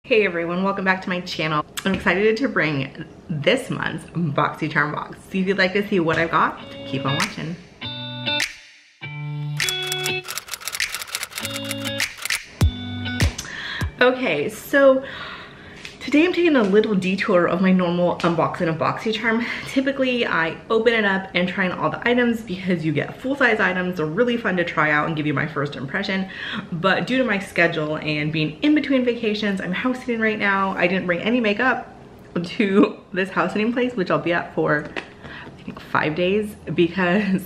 Hey everyone, welcome back to my channel. I'm excited to bring this month's Boxycharm box. So if you'd like to see what I've got, keep on watching. Okay, so today I'm taking a little detour of my normal unboxing of Boxycharm. Typically, I open it up and try on all the items because you get full-size items. They're really fun to try out and give you my first impression. But due to my schedule and being in between vacations, I'm house sitting right now. I didn't bring any makeup to this house sitting place, which I'll be at for, I think, 5 days because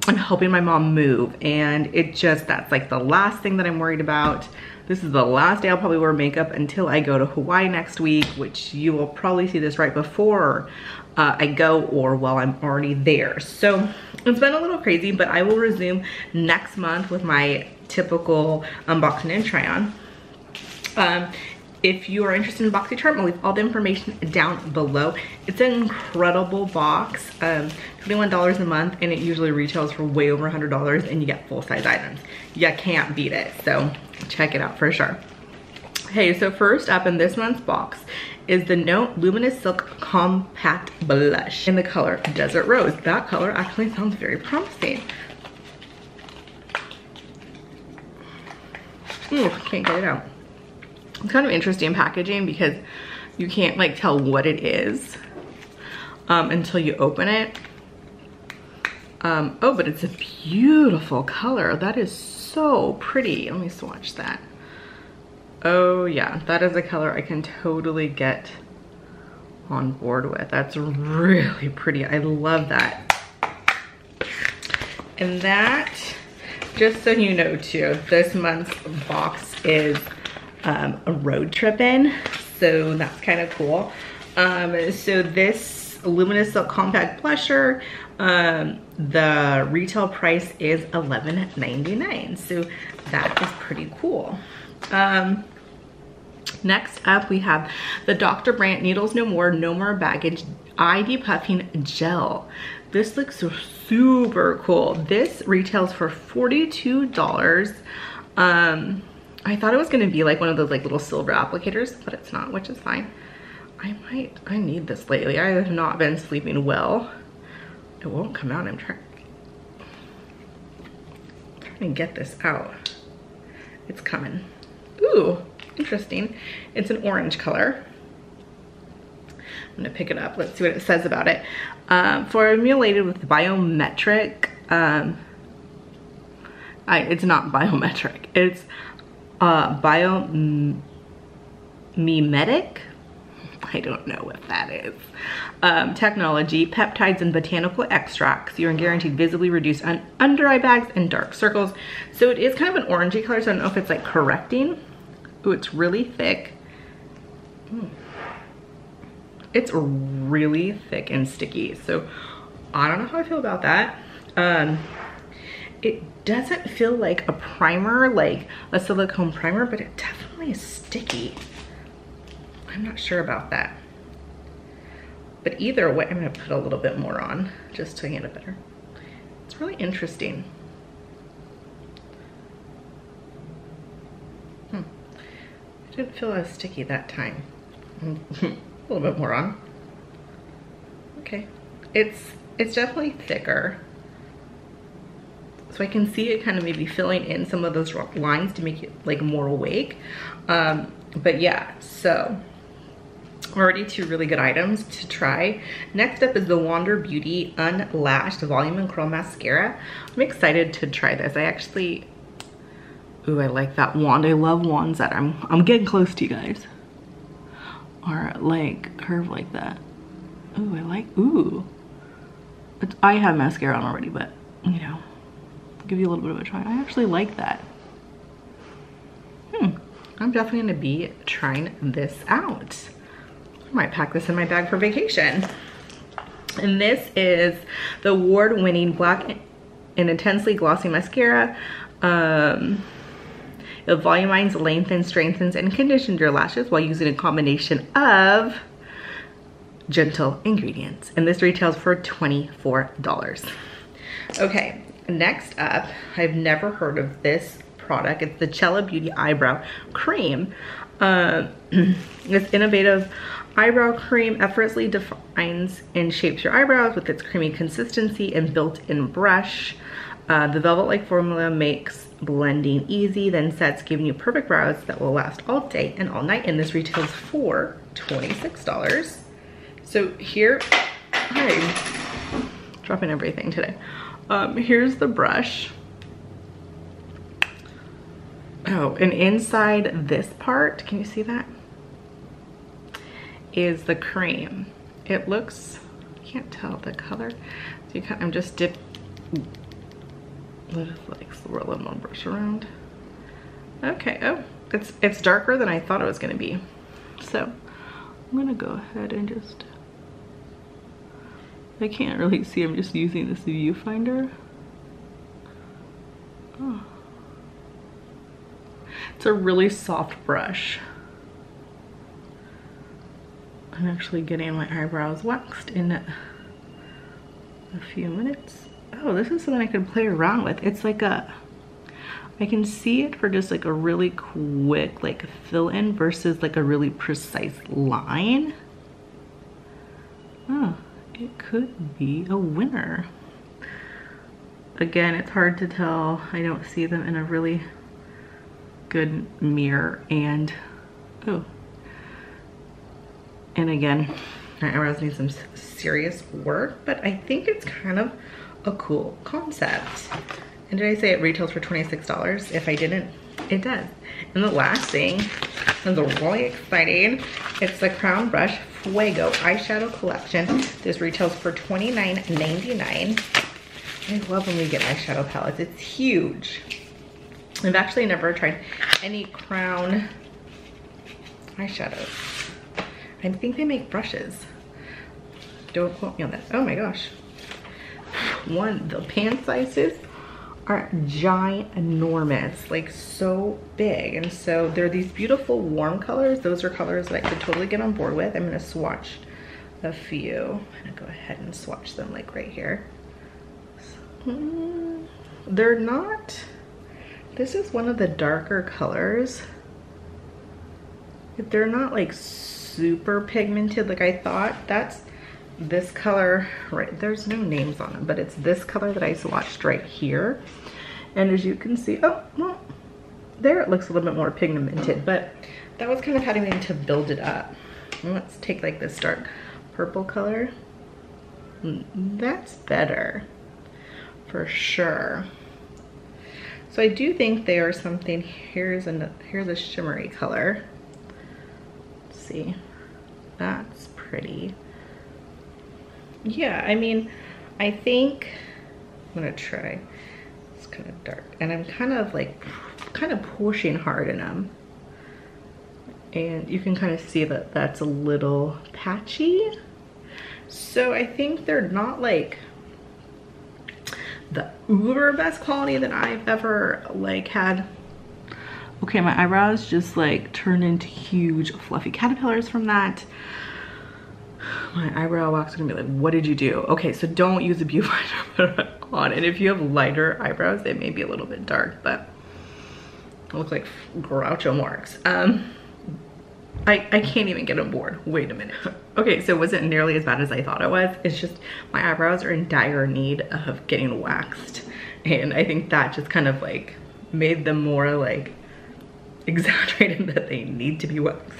I'm helping my mom move. And that's like the last thing that I'm worried about. This is the last day I'll probably wear makeup until I go to Hawaii next week, which you will probably see this right before I go or while I'm already there. So it's been a little crazy, but I will resume next month with my typical unboxing and try on. If you are interested in Boxycharm, I'll leave all the information down below. It's an incredible box, $21 a month, and it usually retails for way over $100, and you get full-size items. You can't beat it, so check it out for sure. Okay, so first up in this month's box is the Note Luminous Silk Compact Blush in the color Desert Rose. That color actually sounds very promising. Ooh, can't get it out. It's kind of interesting packaging because you can't like tell what it is until you open it. Oh, but it's a beautiful color. That is so pretty. Let me swatch that. Oh yeah, that is a color I can totally get on board with. That's really pretty. I love that. And that, just so you know too, this month's box is a road trip in, so that's kind of cool. So this Luminous Silk Compact Blusher, the retail price is $11.99, so that is pretty cool. Next up we have the Dr. Brandt Needles No More Baggage Eye Depuffing Gel. This looks super cool. This retails for $42. I thought it was gonna be like one of those like little silver applicators, but it's not, which is fine. I need this lately. I have not been sleeping well. It won't come out. I'm trying to get this out. It's coming. Ooh, interesting. It's an orange color. I'm gonna pick it up. Let's see what it says about it. Formulated with biometric, it's not biometric. It's biomimetic. I don't know what that is. Technology, peptides and botanical extracts. You're guaranteed visibly reduced under eye bags and dark circles. So it is kind of an orangey color, so I don't know if it's like correcting. Ooh, it's really thick. It's really thick and sticky. So I don't know how I feel about that. It doesn't feel like a primer, like a silicone primer, but it definitely is sticky. I'm not sure about that. But either way, I'm gonna put a little bit more on just to get it better. It's really interesting. It didn't feel as sticky that time. A little bit more on. Okay, it's definitely thicker. So I can see it kind of maybe filling in some of those lines to make it like more awake. But yeah, so already two really good items to try. Next up is the Wander Beauty Unlashed Volume and Curl Mascara. I'm excited to try this. I actually, ooh, I like that wand. I love wands that I'm getting close to, you guys. Are like curved like that. Ooh, I like, ooh. I have mascara on already, but you know, give you a little bit of a try. I actually like that. I'm definitely gonna be trying this out. I might pack this in my bag for vacation. And this is the award-winning Black and Intensely Glossy Mascara. It volumizes, lengthens, strengthens, and conditions your lashes while using a combination of gentle ingredients. And this retails for $24. Okay, next up, I've never heard of this product. It's the Cella Beauty Eyebrow Cream. This innovative eyebrow cream effortlessly defines and shapes your eyebrows with its creamy consistency and built-in brush. The velvet-like formula makes blending easy, then sets, giving you perfect brows that will last all day and all night. And this retails for $26. So here, I'm dropping everything today. Here's the brush. Oh, and inside this part, can you see that? Is the cream. It looks, I can't tell the color. So you can, I'm just let's like swirl a little brush around. Okay, oh, it's darker than I thought it was gonna be. So I'm gonna go ahead and just, I can't really see, I'm just using this viewfinder. Oh. It's a really soft brush. I'm actually getting my eyebrows waxed in a few minutes. Oh, this is something I can play around with. It's like a, I can see it for just like a really quick like fill in versus like a really precise line. Oh, it could be a winner. Again, it's hard to tell. I don't see them in a really good mirror, and oh, and again, my eyebrows need some serious work, but I think it's kind of a cool concept. And did I say it retails for $26? If I didn't, it does. And the last thing is really exciting. It's the Crown Brush Fuego eyeshadow collection. This retails for $29.99. I love when we get eyeshadow palettes. It's huge. I've actually never tried any Crown eyeshadows. I think they make brushes. Don't quote me on that. Oh my gosh. The pan sizes are ginormous, like so big. And so they're these beautiful warm colors. Those are colors that I could totally get on board with. I'm gonna swatch a few. I'm gonna go ahead and swatch them like right here. They're not, this is one of the darker colors. They're not like super pigmented like I thought. That's this color, right, there's no names on them, but it's this color that I swatched right here. And as you can see, oh, well, there it looks a little bit more pigmented, but that was kind of having to build it up. And let's take like this dark purple color. That's better, for sure. So I do think they are something. Here's a shimmery color. Let's see, that's pretty. Yeah, I mean, I think I'm gonna try. It's kind of dark, and I'm kind of pushing hard in them, and you can kind of see that that's a little patchy. So I think they're not like the uber best quality that I've ever like had. Okay, my eyebrows just like turned into huge fluffy caterpillars from that. My eyebrow wax is gonna be like, what did you do? Okay, so don't use a viewfinder on. And if you have lighter eyebrows, they may be a little bit dark, but it looks like Groucho Marx. I can't even get on board. Wait a minute. Okay, so it wasn't nearly as bad as I thought it was. It's just my eyebrows are in dire need of getting waxed. And I think that just kind of like made them more like exaggerated that they need to be waxed.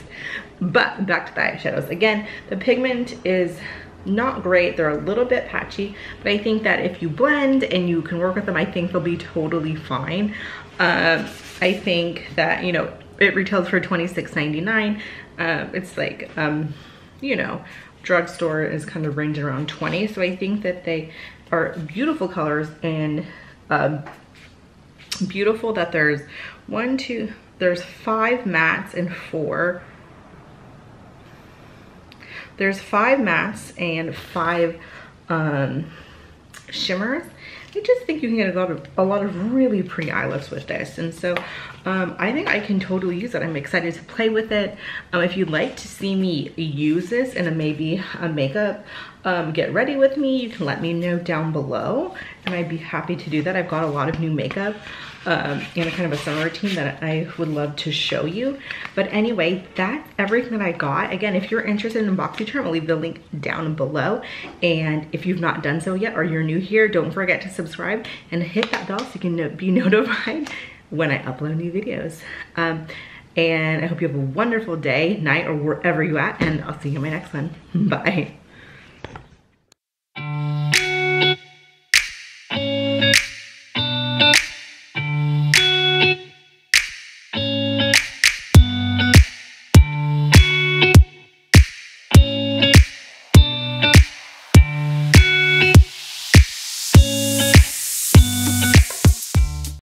But back to the eyeshadows. Again, the pigment is not great. They're a little bit patchy, but I think that if you blend and you can work with them, I think they'll be totally fine. I think that, you know, it retails for $26.99. It's like, you know, drugstore is kind of ranging around 20. So I think that they are beautiful colors, and beautiful that there's there's 5 mattes and 4. There's 5 mattes and 5 shimmers. I just think you can get a lot of really pretty eye looks with this. And so I think I can totally use it. I'm excited to play with it. If you'd like to see me use this in maybe a makeup get ready with me, you can let me know down below, and I'd be happy to do that. I've got a lot of new makeup and a kind of a summer routine that I would love to show you. But anyway, that's everything that I got. Again, if you're interested in Boxycharm, I'll leave the link down below. And if you've not done so yet, or you're new here, don't forget to subscribe and hit that bell so you can be notified when I upload new videos. And I hope you have a wonderful day, night, or wherever you're at, and I'll see you in my next one. Bye.